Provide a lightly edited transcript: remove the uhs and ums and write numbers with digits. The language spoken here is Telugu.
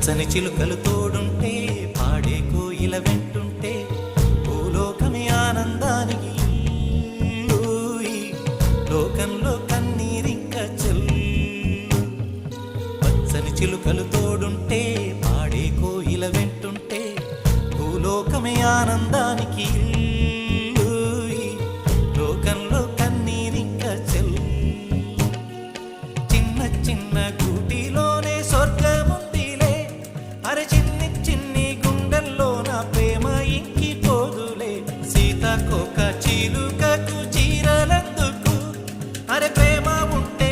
పచ్చని చిలుకలు తోడుంటే పాడే కోయిల వెంటుంటే భూలోకమే ఆనందానికి ఊయి, లోకంలో కన్నీరింక చెల్లు. పచ్చని చిలుకలు తోడుంటే పాడే కోయిల వెంటుంటే భూలోకమే ఆనందానికి ఊయి, లోకంలో కన్నీరింక చెల్లు. చిన్న చిన్న గూటిలోనే స్వర్గముందిలే, అరే చిన్ని చిన్ని గుండెల్లో నా ప్రేమ ఇంకిపోదులే. సీతాకోక చిలుకకు చీరలందుకు, అరే ప్రేమ ఉంటే